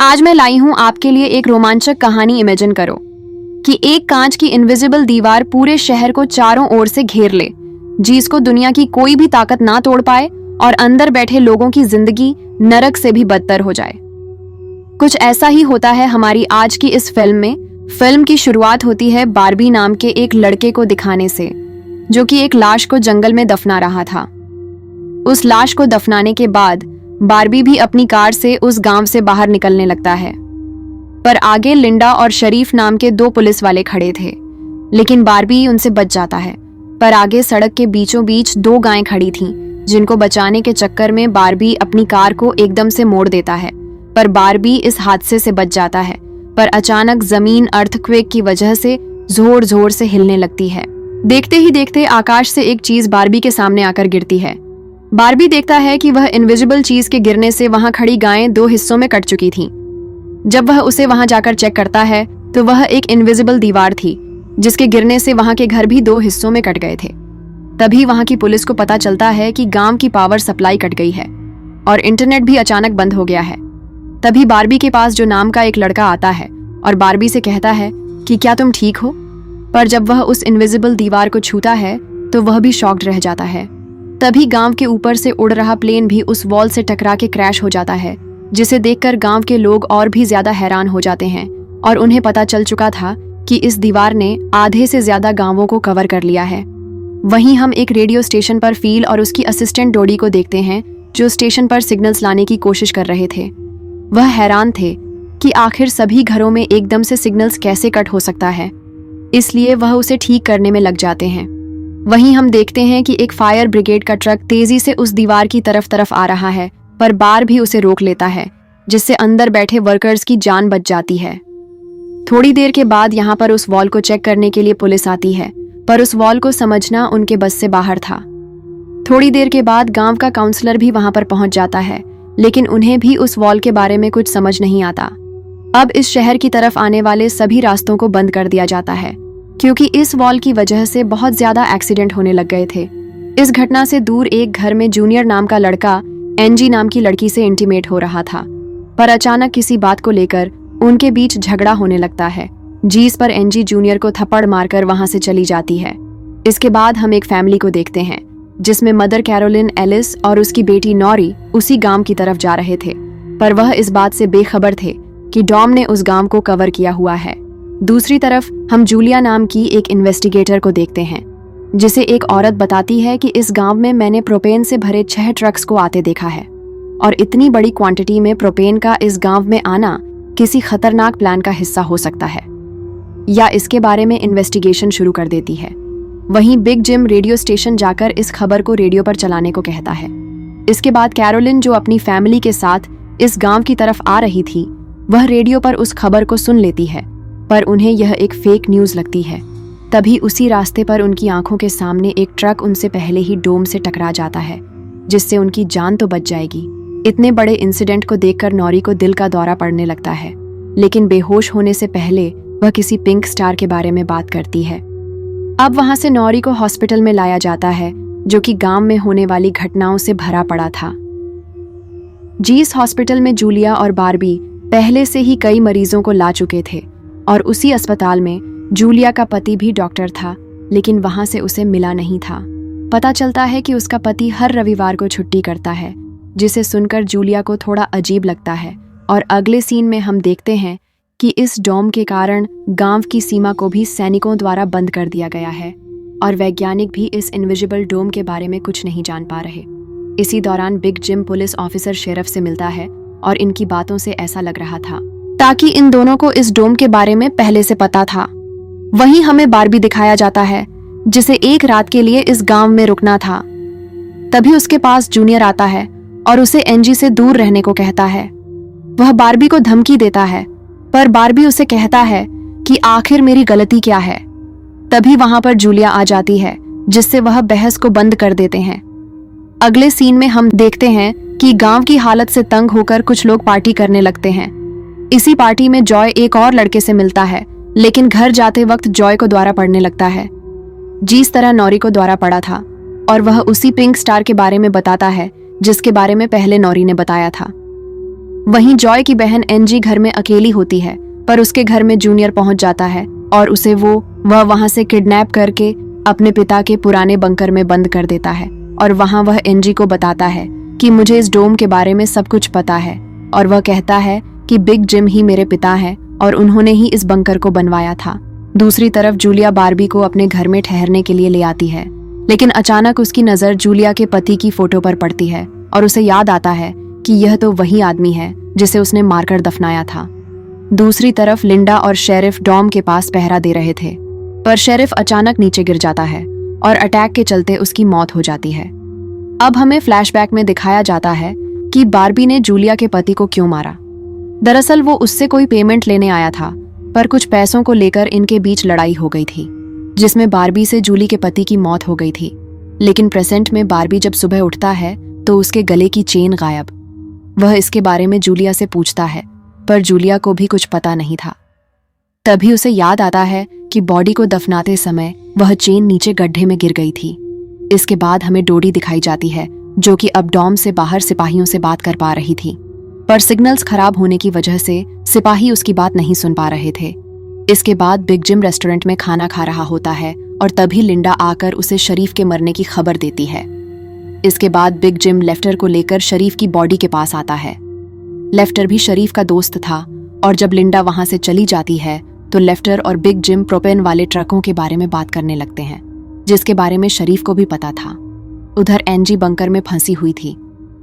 आज मैं लाई हूं आपके लिए एक रोमांचक कहानी। इमेजिन करो कि एक कांच की इनविजिबल दीवार पूरे शहर को चारों ओर से घेर ले, जिसको दुनिया की कोई भी ताकत ना तोड़ पाए और अंदर बैठे लोगों की जिंदगी नरक से भी बदतर हो जाए। कुछ ऐसा ही होता है हमारी आज की इस फिल्म में। फिल्म की शुरुआत होती है बार्बी नाम के एक लड़के को दिखाने से, जो कि एक लाश को जंगल में दफना रहा था। उस लाश को दफनाने के बाद बार्बी भी अपनी कार से उस गांव से बाहर निकलने लगता है, पर आगे लिंडा और शरीफ नाम के दो पुलिस वाले खड़े थे, लेकिन बार्बी उनसे बच जाता है। पर आगे सड़क के बीचों बीच दो गायें खड़ी थीं, जिनको बचाने के चक्कर में बार्बी अपनी कार को एकदम से मोड़ देता है। पर बार्बी इस हादसे से बच जाता है, पर अचानक जमीन अर्थक्वेक की वजह से जोर जोर से हिलने लगती है। देखते ही देखते आकाश से एक चीज बार्बी के सामने आकर गिरती है। बार्बी देखता है कि वह इनविजिबल चीज के गिरने से वहां खड़ी गायें दो हिस्सों में कट चुकी थीं। जब वह उसे वहां जाकर चेक करता है तो वह एक इनविजिबल दीवार थी, जिसके गिरने से वहां के घर भी दो हिस्सों में कट गए थे। तभी वहां की पुलिस को पता चलता है कि गांव की पावर सप्लाई कट गई है और इंटरनेट भी अचानक बंद हो गया है। तभी बार्बी के पास जो नाम का एक लड़का आता है और बार्बी से कहता है कि क्या तुम ठीक हो। पर जब वह उस इनविजिबल दीवार को छूता है तो वह भी शॉक्ड रह जाता है। तभी गांव के ऊपर से उड़ रहा प्लेन भी उस वॉल से टकरा के क्रैश हो जाता है, जिसे देखकर गांव के लोग और भी ज्यादा हैरान हो जाते हैं और उन्हें पता चल चुका था कि इस दीवार ने आधे से ज्यादा गांवों को कवर कर लिया है। वहीं हम एक रेडियो स्टेशन पर फील और उसकी असिस्टेंट डोडी को देखते हैं, जो स्टेशन पर सिग्नल्स लाने की कोशिश कर रहे थे। वह हैरान थे कि आखिर सभी घरों में एकदम से सिग्नल्स कैसे कट हो सकता है, इसलिए वह उसे ठीक करने में लग जाते हैं। वहीं हम देखते हैं कि एक फायर ब्रिगेड का ट्रक तेजी से उस दीवार की तरफ आ रहा है, पर बार भी उसे रोक लेता है, जिससे अंदर बैठे वर्कर्स की जान बच जाती है। थोड़ी देर के बाद यहाँ पर उस वॉल को चेक करने के लिए पुलिस आती है, पर उस वॉल को समझना उनके बस से बाहर था। थोड़ी देर के बाद गांव का काउंसलर भी वहां पर पहुंच जाता है, लेकिन उन्हें भी उस वॉल के बारे में कुछ समझ नहीं आता। अब इस शहर की तरफ आने वाले सभी रास्तों को बंद कर दिया जाता है, क्योंकि इस वॉल की वजह से बहुत ज्यादा एक्सीडेंट होने लग गए थे। इस घटना से दूर एक घर में जूनियर नाम का लड़का एनजी नाम की लड़की से इंटीमेट हो रहा था, पर अचानक किसी बात को लेकर उनके बीच झगड़ा होने लगता है, जिस पर एनजी जूनियर को थप्पड़ मारकर वहां से चली जाती है। इसके बाद हम एक फैमिली को देखते हैं, जिसमें मदर कैरोलिन एलिस और उसकी बेटी नॉरी उसी गांव की तरफ जा रहे थे, पर वह इस बात से बेखबर थे कि डॉम ने उस गांव को कवर किया हुआ है। दूसरी तरफ हम जूलिया नाम की एक इन्वेस्टिगेटर को देखते हैं, जिसे एक औरत बताती है कि इस गांव में मैंने प्रोपेन से भरे 6 ट्रक्स को आते देखा है, और इतनी बड़ी क्वांटिटी में प्रोपेन का इस गांव में आना किसी खतरनाक प्लान का हिस्सा हो सकता है, या इसके बारे में इन्वेस्टिगेशन शुरू कर देती है। वहीं बिग जिम रेडियो स्टेशन जाकर इस खबर को रेडियो पर चलाने को कहता है। इसके बाद कैरोलिन, जो अपनी फैमिली के साथ इस गांव की तरफ आ रही थी, वह रेडियो पर उस खबर को सुन लेती है, पर उन्हें यह एक फेक न्यूज लगती है। तभी उसी रास्ते पर उनकी आंखों के सामने एक ट्रक उनसे पहले ही डोम से टकरा जाता है, जिससे उनकी जान तो बच जाएगी। इतने बड़े इंसिडेंट को देखकर नॉरी को दिल का दौरा पड़ने लगता है, लेकिन बेहोश होने से पहले वह किसी पिंक स्टार के बारे में बात करती है। अब वहां से नॉरी को हॉस्पिटल में लाया जाता है, जो कि गांव में होने वाली घटनाओं से भरा पड़ा था। जीस हॉस्पिटल में जूलिया और बार्बी पहले से ही कई मरीजों को ला चुके थे, और उसी अस्पताल में जूलिया का पति भी डॉक्टर था, लेकिन वहां से उसे मिला नहीं था। पता चलता है कि उसका पति हर रविवार को छुट्टी करता है, जिसे सुनकर जूलिया को थोड़ा अजीब लगता है। और अगले सीन में हम देखते हैं कि इस डोम के कारण गांव की सीमा को भी सैनिकों द्वारा बंद कर दिया गया है, और वैज्ञानिक भी इस इनविजिबल डोम के बारे में कुछ नहीं जान पा रहे। इसी दौरान big gym police officer sheriff से मिलता है, और इनकी बातों से ऐसा लग रहा था ताकि इन दोनों को इस डोम के बारे में पहले से पता था। वहीं हमें बार्बी दिखाया जाता है, जिसे एक रात के लिए इस गांव में रुकना था। तभी उसके पास जूनियर आता है और उसे एनजी से दूर रहने को कहता है। वह बार्बी को धमकी देता है, पर बार्बी उसे कहता है कि आखिर मेरी गलती क्या है। तभी वहां पर जूलिया आ जाती है, जिससे वह बहस को बंद कर देते हैं। अगले सीन में हम देखते हैं कि गांव की हालत से तंग होकर कुछ लोग पार्टी करने लगते हैं। इसी पार्टी में जॉय एक और लड़के से मिलता है, लेकिन घर जाते वक्त जॉय को द्वारा पड़ने लगता है, जिस तरह नॉरी को द्वारा पड़ा था, और वह उसी पिंक स्टार के बारे में बताता है जिसके बारे में पहले नॉरी ने बताया था। वहीं जॉय की बहन एनजी घर में अकेली होती है, पर उसके घर में जूनियर पहुंच जाता है और उसे वह वहां से किडनैप करके अपने पिता के पुराने बंकर में बंद कर देता है। और वहां वह एनजी को बताता है कि मुझे इस डोम के बारे में सब कुछ पता है, और वह कहता है कि बिग जिम ही मेरे पिता है और उन्होंने ही इस बंकर को बनवाया था। दूसरी तरफ जूलिया बार्बी को अपने घर में ठहरने के लिए ले आती है, लेकिन अचानक उसकी नजर जूलिया के पति की फोटो पर पड़ती है और उसे याद आता है कि यह तो वही आदमी है जिसे उसने मारकर दफनाया था। दूसरी तरफ लिंडा और शेरिफ डॉम के पास पहरा दे रहे थे, पर शेरिफ अचानक नीचे गिर जाता है और अटैक के चलते उसकी मौत हो जाती है। अब हमें फ्लैशबैक में दिखाया जाता है कि बार्बी ने जूलिया के पति को क्यों मारा। दरअसल वो उससे कोई पेमेंट लेने आया था, पर कुछ पैसों को लेकर इनके बीच लड़ाई हो गई थी, जिसमें बार्बी से जूली के पति की मौत हो गई थी। लेकिन प्रेजेंट में बार्बी जब सुबह उठता है तो उसके गले की चेन गायब। वह इसके बारे में जूलिया से पूछता है, पर जूलिया को भी कुछ पता नहीं था। तभी उसे याद आता है कि बॉडी को दफनाते समय वह चेन नीचे गड्ढे में गिर गई थी। इसके बाद हमें डोडी दिखाई जाती है, जो कि अब डॉम से बाहर सिपाहियों से बात कर पा रही थी, पर सिग्नल्स खराब होने की वजह से सिपाही उसकी बात नहीं सुन पा रहे थे। इसके बाद बिग जिम रेस्टोरेंट में खाना खा रहा होता है और तभी लिंडा आकर उसे शरीफ के मरने की खबर देती है। इसके बाद बिग जिम लेफ्टर को लेकर शरीफ की बॉडी के पास आता है। लेफ्टर भी शरीफ का दोस्त था, और जब लिंडा वहां से चली जाती है तो लेफ्टर और बिग जिम प्रोपेन वाले ट्रकों के बारे में बात करने लगते हैं, जिसके बारे में शरीफ को भी पता था। उधर एनजी बंकर में फंसी हुई थी।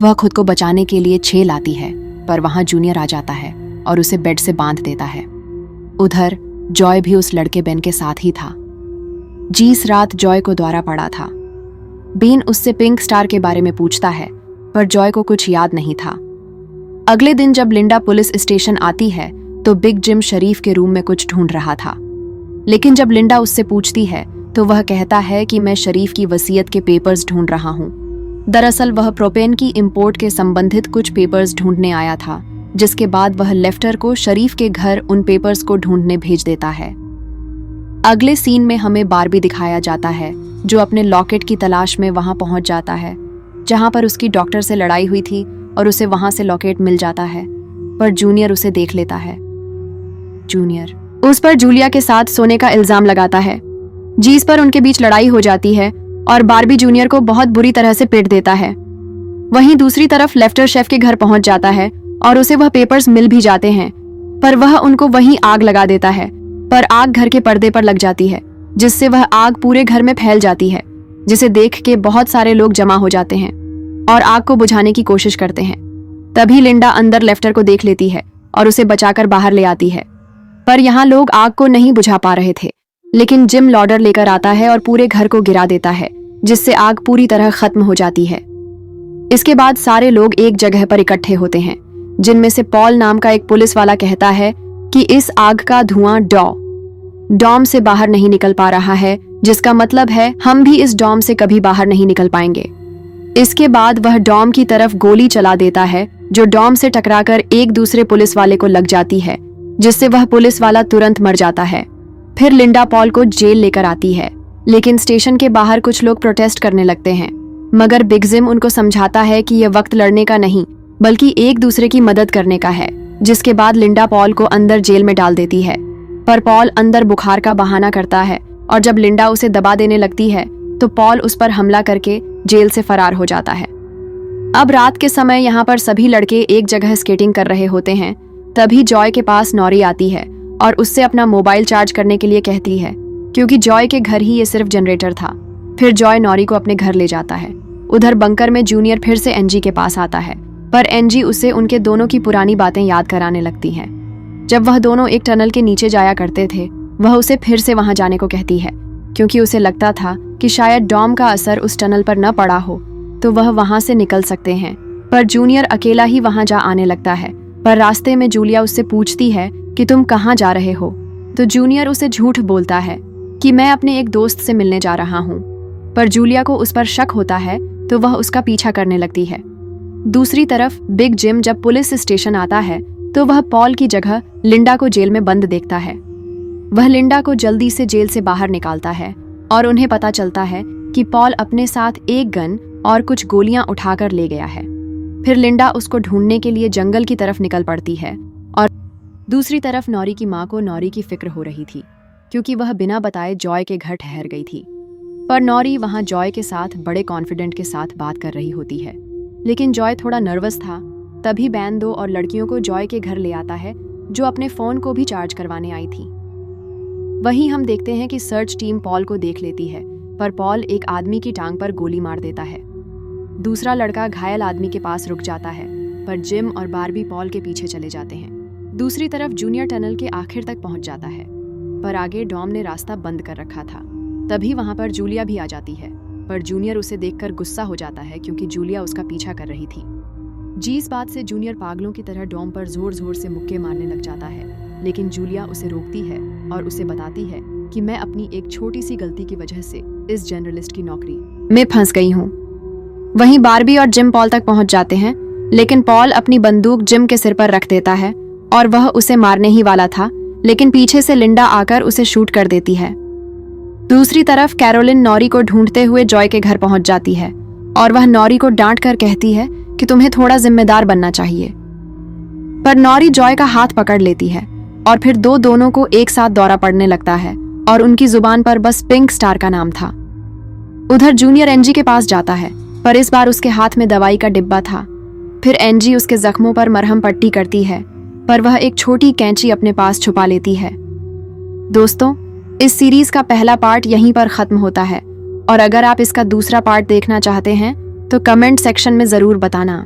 वह खुद को बचाने के लिए छेल आती है, पर वहां जूनियर आ जाता है और उसे बेड से बांध देता है। उधर जॉय भी उस लड़के बेन के साथ ही था। जीस रात जॉय को द्वारा पड़ा था। बेन उससे पिंक स्टार के बारे में पूछता है, पर जॉय को कुछ याद नहीं था। अगले दिन जब लिंडा पुलिस स्टेशन आती है तो बिग जिम शरीफ के रूम में कुछ ढूंढ रहा था, लेकिन जब लिंडा उससे पूछती है तो वह कहता है कि मैं शरीफ की वसीयत के पेपर्स ढूंढ रहा हूं। दरअसल वह प्रोपेन की इंपोर्ट के संबंधित कुछ पेपर्स ढूंढने आया था, जिसके बाद वह लेफ्टर को शरीफ के घर उन पेपर्स को ढूंढने भेज देता है। अगले सीन में हमें बार्बी दिखाया जाता है, जो अपने लॉकेट की तलाश में वहां पहुंच जाता है जहां पर उसकी डॉक्टर से लड़ाई हुई थी, और उसे वहां से लॉकेट मिल जाता है, पर जूनियर उसे देख लेता है। जूनियर उस पर जूलिया के साथ सोने का इल्जाम लगाता है। जीस पर उनके बीच लड़ाई हो जाती है और बार्बी जूनियर को बहुत बुरी तरह से पीट देता है। वहीं दूसरी तरफ लेफ्टर शेफ के घर पहुंच जाता है और उसे वह पेपर्स मिल भी जाते हैं, पर वह उनको वहीं आग लगा देता है। पर आग घर के पर्दे पर लग जाती है, जिससे वह आग पूरे घर में फैल जाती है, जिसे देख के बहुत सारे लोग जमा हो जाते हैं और आग को बुझाने की कोशिश करते हैं। तभी लिंडा अंदर लेफ्टर को देख लेती है और उसे बचाकर बाहर ले आती है, पर यहाँ लोग आग को नहीं बुझा पा रहे थे। लेकिन जिम लॉडर लेकर आता है और पूरे घर को गिरा देता है, जिससे आग पूरी तरह खत्म हो जाती है। इसके बाद सारे लोग एक जगह पर इकट्ठे होते हैं, जिनमें से पॉल नाम का एक पुलिस वाला कहता है कि इस आग का धुआं डॉम से बाहर नहीं निकल पा रहा है, जिसका मतलब है हम भी इस डॉम से कभी बाहर नहीं निकल पाएंगे। इसके बाद वह डॉम की तरफ गोली चला देता है, जो डॉम से टकराकर एक दूसरे पुलिस वाले को लग जाती है, जिससे वह पुलिस वाला तुरंत मर जाता है। फिर लिंडा पॉल को जेल लेकर आती है, लेकिन स्टेशन के बाहर कुछ लोग प्रोटेस्ट करने लगते हैं, मगर बिग जिम उनको समझाता है कि यह वक्त लड़ने का नहीं बल्कि एक दूसरे की मदद करने का है। जिसके बाद लिंडा पॉल को अंदर जेल में डाल देती है, पर पॉल अंदर बुखार का बहाना करता है, और जब लिंडा उसे दबा देने लगती है तो पॉल उस पर हमला करके जेल से फरार हो जाता है। अब रात के समय यहाँ पर सभी लड़के एक जगह स्केटिंग कर रहे होते हैं। तभी जॉय के पास नॉरी आती है और उससे अपना मोबाइल चार्ज करने के लिए कहती है, क्योंकि जॉय के घर ही ये सिर्फ जनरेटर था। फिर जॉय नॉरी को अपने घर ले जाता है। उधर बंकर में जूनियर फिर से एनजी के पास आता है, पर एनजी उसे उनके दोनों की पुरानी बातें याद कराने लगती हैं। जब वह दोनों एक टनल के नीचे जाया करते थे, वह उसे फिर से वहां जाने को कहती है, क्योंकि उसे लगता था कि शायद डॉम का असर उस टनल पर न पड़ा हो तो वह वहां से निकल सकते हैं। पर जूनियर अकेला ही वहां जा आने लगता है, पर रास्ते में जूलिया उससे पूछती है कि तुम कहाँ जा रहे हो, तो जूनियर उसे झूठ बोलता है कि मैं अपने एक दोस्त से मिलने जा रहा हूँ। पर जूलिया को उस पर शक होता है तो वह उसका पीछा करने लगती है। दूसरी तरफ बिग जिम जब पुलिस स्टेशन आता है तो वह पॉल की जगह लिंडा को जेल में बंद देखता है। वह लिंडा को जल्दी से जेल से बाहर निकालता है और उन्हें पता चलता है कि पॉल अपने साथ एक गन और कुछ गोलियां उठाकर ले गया है। फिर लिंडा उसको ढूंढने के लिए जंगल की तरफ निकल पड़ती है और दूसरी तरफ नॉरी की माँ को नॉरी की फिक्र हो रही थी क्योंकि वह बिना बताए जॉय के घर ठहर गई थी। पर नॉरी वहां जॉय के साथ बड़े कॉन्फिडेंट के साथ बात कर रही होती है, लेकिन जॉय थोड़ा नर्वस था। तभी बैन 2 और लड़कियों को जॉय के घर ले आता है, जो अपने फोन को भी चार्ज करवाने आई थी। वहीं हम देखते हैं कि सर्च टीम पॉल को देख लेती है, पर पॉल एक आदमी की टांग पर गोली मार देता है। दूसरा लड़का घायल आदमी के पास रुक जाता है, पर जिम और बारबी पॉल के पीछे चले जाते हैं। दूसरी तरफ जूनियर टनल के आखिर तक पहुंच जाता है, पर आगे डॉम ने रास्ता बंद कर रखा था। तभी वहां पर जूलिया भी आ जाती है, पर जूनियर उसे देखकर गुस्सा हो जाता है क्योंकि जूलिया उसका पीछा कर रही थी। इस बात से जूनियर पागलों की तरह डॉम पर जोर जोर से मुक्के मारने लग जाता है, लेकिन जूलिया उसे रोकती है और उसे बताती है कि मैं अपनी एक छोटी सी गलती की वजह से इस जर्नलिस्ट की नौकरी में फंस गई हूँ। वहीं बारबी और जिम पॉल तक पहुंच जाते हैं, लेकिन पॉल अपनी बंदूक जिम के सिर पर रख देता है और वह उसे मारने ही वाला था, लेकिन पीछे से लिंडा आकर उसे शूट कर देती है। दूसरी तरफ कैरोलिन नॉरी को ढूंढते हुए जॉय के घर पहुंच जाती है और वह नॉरी को डांट कर कहती है कि तुम्हें थोड़ा जिम्मेदार बनना चाहिए। पर नॉरी जॉय का हाथ पकड़ लेती है और फिर दोनों को एक साथ दौरा पड़ने लगता है और उनकी जुबान पर बस पिंक स्टार का नाम था। उधर जूनियर एनजी के पास जाता है, पर इस बार उसके हाथ में दवाई का डिब्बा था। फिर एनजी उसके जख्मों पर मरहम पट्टी करती है, पर वह एक छोटी कैंची अपने पास छुपा लेती है। दोस्तों, इस सीरीज का पहला पार्ट यहीं पर खत्म होता है और अगर आप इसका दूसरा पार्ट देखना चाहते हैं तो कमेंट सेक्शन में जरूर बताना।